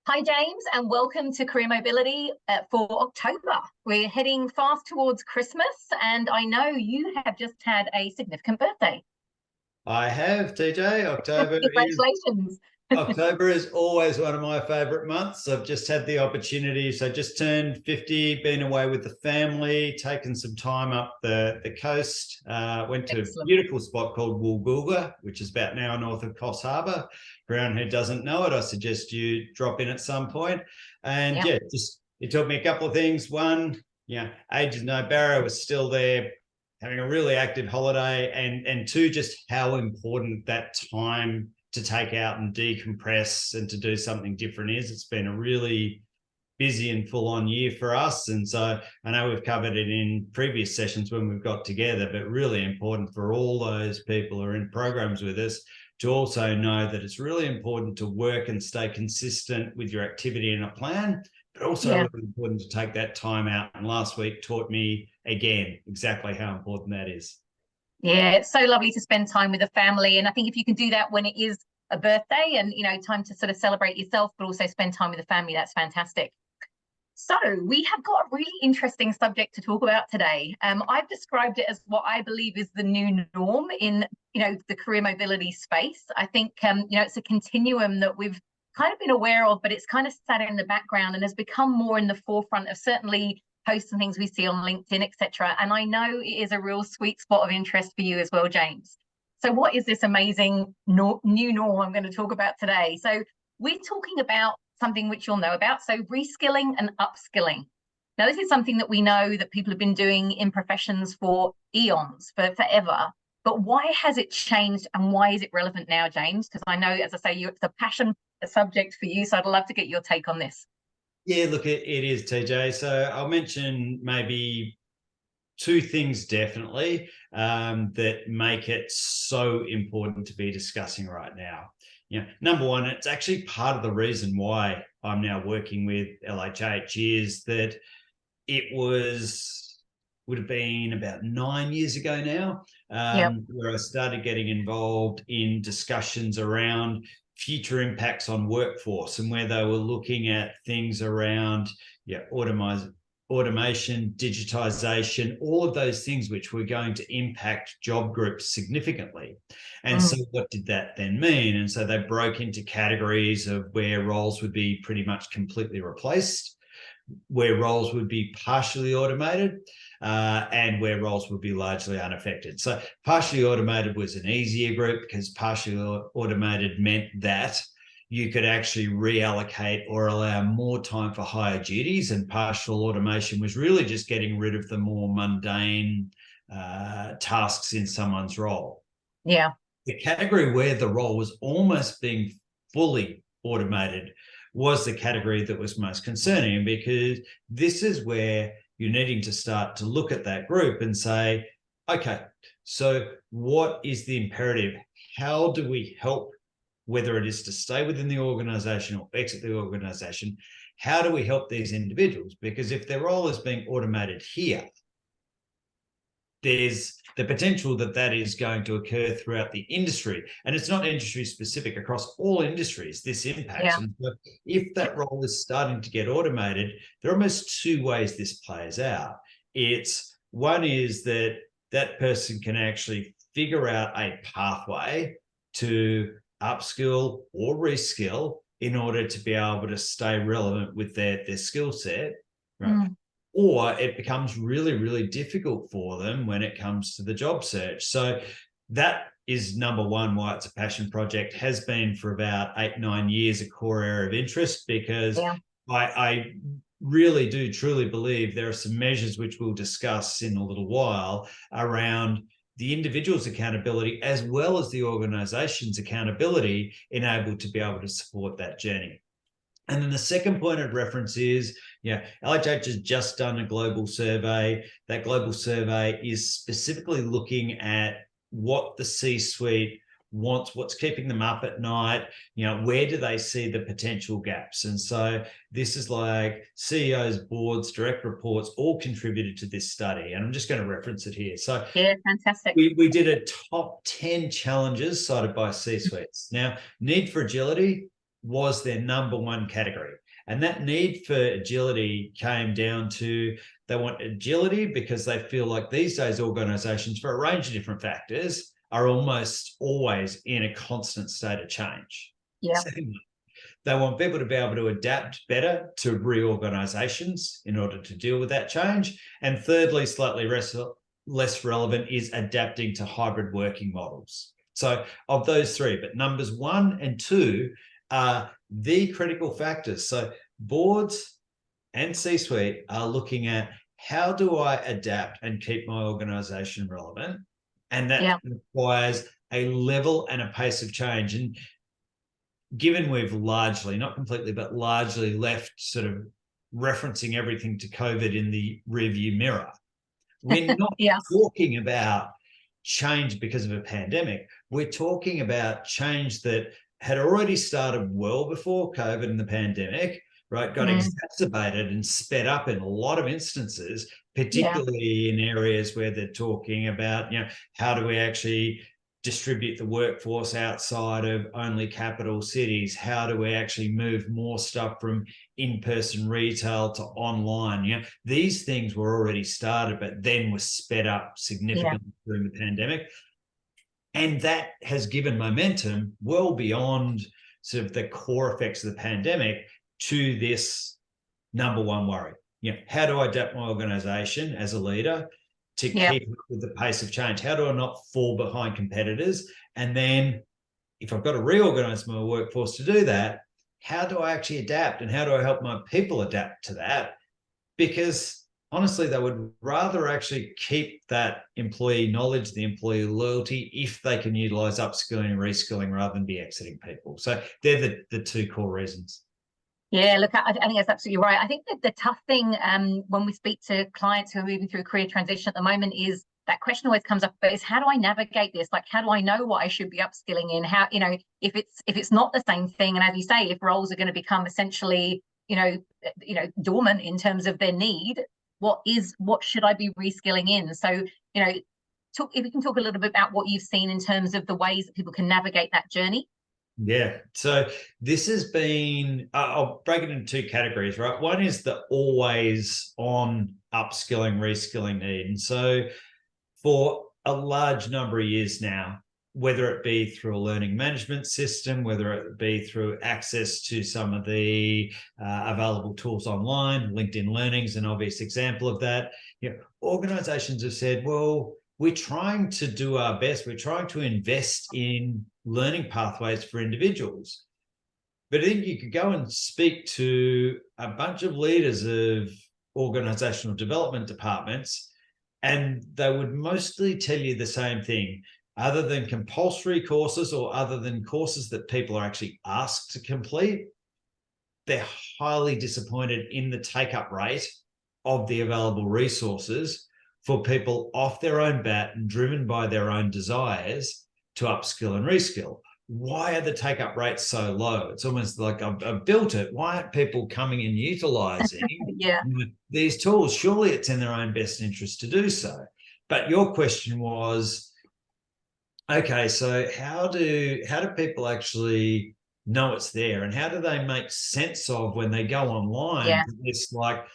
Hi, James, and welcome to Career Mobility for October. We're heading fast towards Christmas, and I know you have just had a significant birthday. I have, TJ. Congratulations. October is always one of my favourite months. I've just had the opportunity. So I just turned 50, been away with the family, taken some time up the coast, went to Excellent. a beautiful spot called Woolgoolga, which is about an hour north of Coffs Harbour. For anyone who doesn't know it, I suggest you drop in at some point. And it taught me a couple of things. One, age is no barrier, was still there, having a really active holiday, and two, just how important that time to take out and decompress and to do something different is. It's been a really busy and full-on year for us, and so I know we've covered it in previous sessions when we've got together, but really important for all those people who are in programs with us to also know that it's really important to work and stay consistent with your activity and a plan, but also really important to take that time out. And last week taught me again exactly how important that is. Yeah, it's so lovely to spend time with the family. And I think if you can do that when it is a birthday and, time to sort of celebrate yourself, but also spend time with the family, that's fantastic. So we have got a really interesting subject to talk about today. I've described it as what I believe is the new norm in, the career mobility space. I think, it's a continuum that we've kind of been aware of, but it's kind of sat in the background and has become more in the forefront of certainly posts and things we see on LinkedIn, etc. And I know it is a real sweet spot of interest for you as well, James. So what is this amazing new norm I'm going to talk about today? So we're talking about something which you'll know about, so reskilling and upskilling. Now, this is something that we know that people have been doing in professions for eons, for forever. But why has it changed and why is it relevant now, James? Because I know, as I say, it's a passion subject for you, so I'd love to get your take on this. Yeah, look, it is, TJ. So I'll mention maybe two things definitely that make it so important to be discussing right now. Number one, it's actually part of the reason why I'm now working with LHH is that it would have been about 9 years ago now, where I started getting involved in discussions around future impacts on workforce and where they were looking at things around automation, digitization, all of those things which were going to impact job groups significantly. And so what did that then mean? And so they broke into categories of where roles would be pretty much completely replaced, where roles would be partially automated, and where roles would be largely unaffected. So partially automated was an easier group because partially automated meant that you could actually reallocate or allow more time for higher duties, and partial automation was really just getting rid of the more mundane tasks in someone's role. Yeah. The category where the role was almost being fully automated was the category that was most concerning, because this is where you're needing to start to look at that group and say, okay, so what is the imperative? How do we help, whether it is to stay within the organization or exit the organization? How do we help these individuals? Because if their role is being automated here, there's the potential that that is going to occur throughout the industry. And it's not industry specific, across all industries, this impacts. Yeah. And so if that role is starting to get automated, there are almost two ways this plays out. One is that that person can actually figure out a pathway to upskill or reskill in order to be able to stay relevant with their skill set, right? Or it becomes really, really difficult for them when it comes to the job search. So that is number one, why it's a passion project, has been for about 8-9 years a core area of interest, because I really do truly believe there are some measures which we'll discuss in a little while around the individual's accountability as well as the organization's accountability enabled to be able to support that journey. And then the second point of reference is, LHH has just done a global survey. That global survey is specifically looking at what the C-suite wants, what's keeping them up at night, where do they see the potential gaps? And so this is like CEOs, boards, direct reports, all contributed to this study. And I'm just going to reference it here. So yeah, fantastic. We did a top 10 challenges cited by C-suites. Now, need for agility, was their number one category. And that need for agility came down to they want agility because they feel like these days organizations, for a range of different factors, are almost always in a constant state of change. Yeah. Secondly, they want people to be able to adapt better to reorganizations in order to deal with that change. And thirdly, slightly less relevant, is adapting to hybrid working models. So of those three, but numbers 1 and 2 are the critical factors. So boards and C-suite are looking at, how do I adapt and keep my organization relevant? And that requires a level and a pace of change. And given we've largely, not completely, but largely left sort of referencing everything to COVID in the rearview mirror, we're not talking about change because of a pandemic. We're talking about change that had already started well before COVID and the pandemic, right? Got exacerbated and sped up in a lot of instances, particularly in areas where they're talking about, how do we actually distribute the workforce outside of only capital cities? How do we actually move more stuff from in-person retail to online? These things were already started, but then were sped up significantly during the pandemic. And that has given momentum well beyond sort of the core effects of the pandemic to this number one worry. How do I adapt my organization as a leader to keep up with the pace of change? How do I not fall behind competitors? And then if I've got to reorganize my workforce to do that, how do I actually adapt, and how do I help my people adapt to that? Because honestly, they would rather actually keep that employee knowledge, the employee loyalty, if they can utilize upskilling and reskilling rather than be exiting people. So they're the two core reasons. Yeah, look, I think that's absolutely right. I think that the tough thing when we speak to clients who are moving through career transition at the moment is that question always comes up, but is how do I navigate this? Like, how do I know what I should be upskilling in? How, if it's not the same thing, and as you say, if roles are going to become essentially, dormant in terms of their need, what should I be reskilling in? So, if you can talk a little bit about what you've seen in terms of the ways that people can navigate that journey. Yeah. So this has been, I'll break it into two categories, right? One is the always on upskilling, reskilling need. And so for a large number of years now, whether it be through a learning management system, whether it be through access to some of the available tools online, LinkedIn Learning is an obvious example of that. Organizations have said, well, we're trying to do our best. We're trying to invest in learning pathways for individuals. But I think you could go and speak to a bunch of leaders of organizational development departments, and they would mostly tell you the same thing. Other than compulsory courses or other than courses that people are actually asked to complete, they're highly disappointed in the take-up rate of the available resources for people off their own bat and driven by their own desires to upskill and reskill. Why are the take-up rates so low? It's almost like I've built it. Why aren't people coming and utilizing these tools? Surely it's in their own best interest to do so. But your question was, okay, so how do people actually know it's there, and how do they make sense of when they go online this like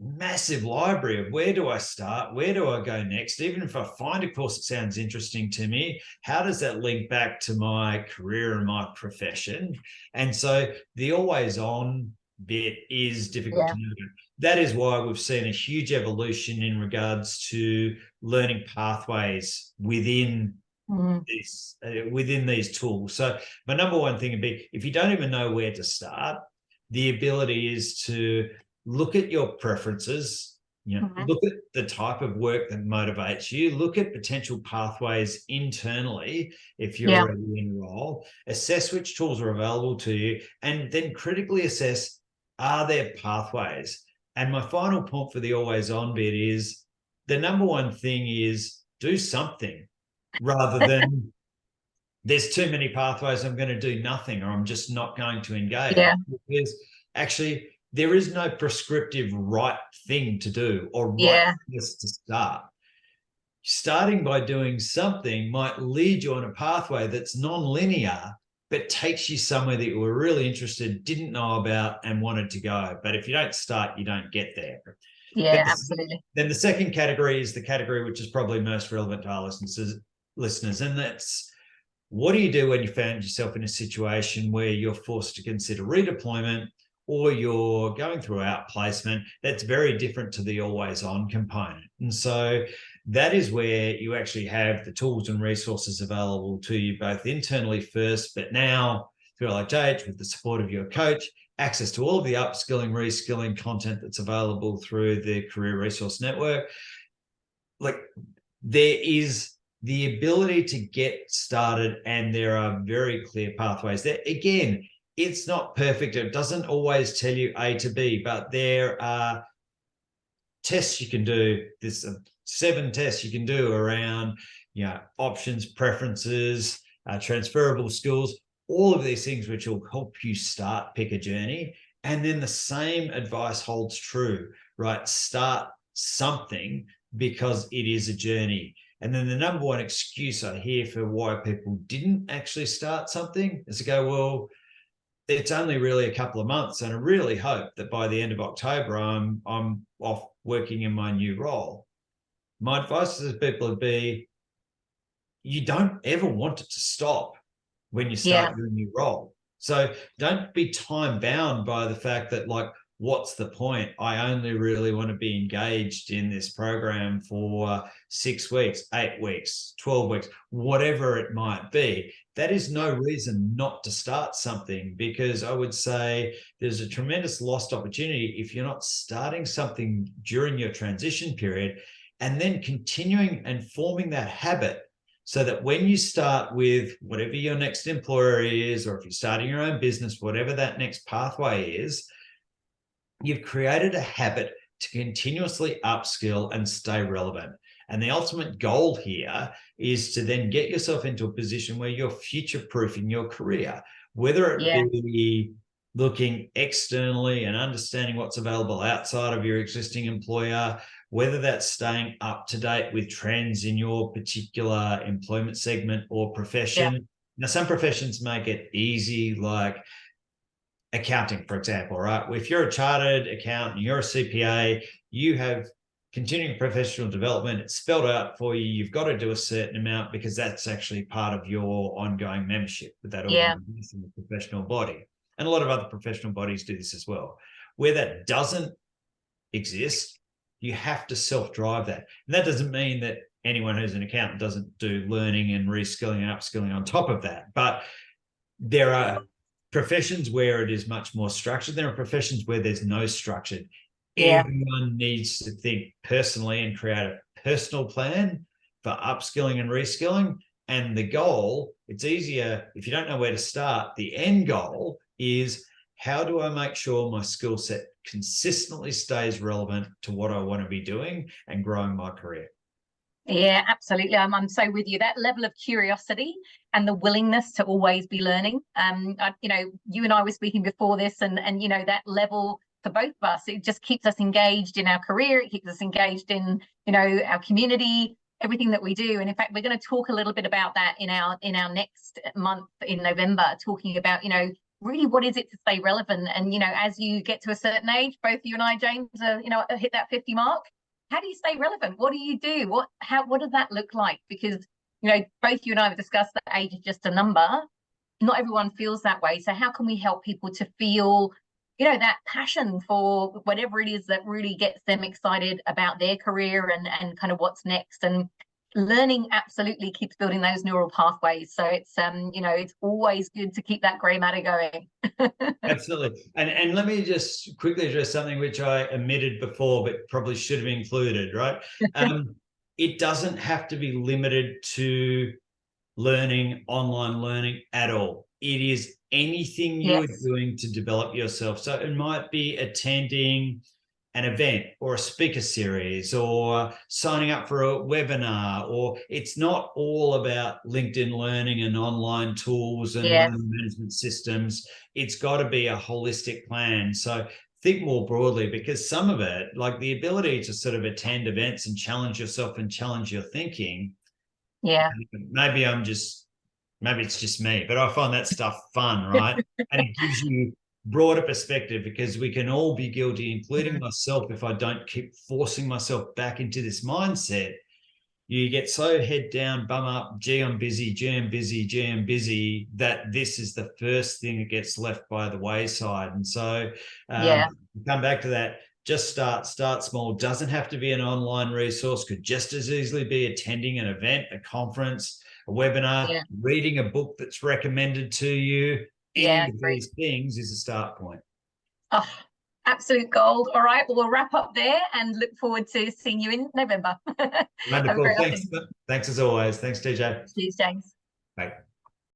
massive library of where do I start, where do I go next? Even if I find a course that sounds interesting to me, how does that link back to my career and my profession? And so the always on bit is difficult to navigate. That is why we've seen a huge evolution in regards to learning pathways within these tools. So my number one thing would be, if you don't even know where to start, the ability is to look at your preferences, look at the type of work that motivates you, look at potential pathways internally if you're already in a role, assess which tools are available to you, and then critically assess, are there pathways? And my final point for the always on bit is, the number one thing is do something, rather than there's too many pathways, I'm going to do nothing, or I'm just not going to engage. Because actually there is no prescriptive right thing to do or right place to start. Starting by doing something might lead you on a pathway that's non-linear, but takes you somewhere that you were really interested, didn't know about, and wanted to go. But if you don't start, you don't get there. Yeah, absolutely. Then the second category is the category which is probably most relevant to our listeners, and that's, what do you do when you found yourself in a situation where you're forced to consider redeployment, or you're going through outplacement? That's very different to the always on component. And so that is where you actually have the tools and resources available to you, both internally first, but now through LHH with the support of your coach, access to all of the upskilling, reskilling content that's available through the Career Resource Network. Like, there is the ability to get started, and there are very clear pathways there. Again, it's not perfect. It doesn't always tell you A to B, but there are tests you can do. There's 7 tests you can do around, options, preferences, transferable skills, all of these things which will help you pick a journey. And then the same advice holds true, right? Start something, because it is a journey. And then the number one excuse I hear for why people didn't actually start something is to go, well, it's only really a couple of months, and I really hope that by the end of October, I'm off working in my new role. My advice to people would be, you don't ever want it to stop when you start your new role. So don't be time bound by the fact that, like, what's the point? I only really want to be engaged in this program for 6 weeks, 8 weeks, 12 weeks, whatever it might be. That is no reason not to start something, because I would say there's a tremendous lost opportunity if you're not starting something during your transition period and then continuing and forming that habit, so that when you start with whatever your next employer is, or if you're starting your own business, whatever that next pathway is, you've created a habit to continuously upskill and stay relevant. And the ultimate goal here is to then get yourself into a position where you're future-proofing your career, whether it be looking externally and understanding what's available outside of your existing employer, whether that's staying up to date with trends in your particular employment segment or profession. Now, some professions make it easy, like accounting, for example, right? If you're a chartered accountant, you're a CPA, you have continuing professional development, it's spelled out for you. You've got to do a certain amount, because that's actually part of your ongoing membership with that organization, the professional body. And a lot of other professional bodies do this as well. Where that doesn't exist, you have to self-drive that. And that doesn't mean that anyone who's an accountant doesn't do learning and reskilling and upskilling on top of that. But there are professions where it is much more structured. There are professions where there's no structure. Everyone needs to think personally and create a personal plan for upskilling and reskilling. And the goal, it's easier if you don't know where to start. The end goal is, how do I make sure my skill set consistently stays relevant to what I want to be doing and growing my career? Yeah, absolutely. I'm so with you. That level of curiosity and the willingness to always be learning. You and I were speaking before this, and that level for both of us, it just keeps us engaged in our career. It keeps us engaged in, our community, everything that we do. And in fact, we're going to talk a little bit about that in our next month in November, talking about, really what is it to stay relevant. And, as you get to a certain age, both you and I, James, hit that 50 mark. How do you stay relevant? What do you do? What does that look like? Because, both you and I have discussed that age is just a number. Not everyone feels that way. So how can we help people to feel, that passion for whatever it is that really gets them excited about their career and kind of what's next? And learning absolutely keeps building those neural pathways. So it's, it's always good to keep that grey matter going. Absolutely. And let me just quickly address something which I omitted before, but probably should have included, right? It doesn't have to be limited to online learning at all. It is anything you're doing to develop yourself. So it might be attending an event or a speaker series, or signing up for a webinar, or it's not all about LinkedIn learning and online tools and learning management systems. It's got to be a holistic plan. So think more broadly, because some of it, like the ability to sort of attend events and challenge yourself and challenge your thinking. Maybe I'm just maybe it's just me, but I find that stuff fun, right? And it gives you broader perspective, because we can all be guilty, including myself, if I don't keep forcing myself back into this mindset. You get so head down, bum up, gee, I'm busy, gee, I'm busy, gee, I'm busy, that this is the first thing that gets left by the wayside. And so come back to that. Just start small. Doesn't have to be an online resource, could just as easily be attending an event, a conference, a webinar, reading a book that's recommended to you. Any of these things is a start point. Oh, absolute gold. All right, well, we'll wrap up there and look forward to seeing you in November. Wonderful. Thanks as always. Thanks, TJ. Cheers, James. Bye.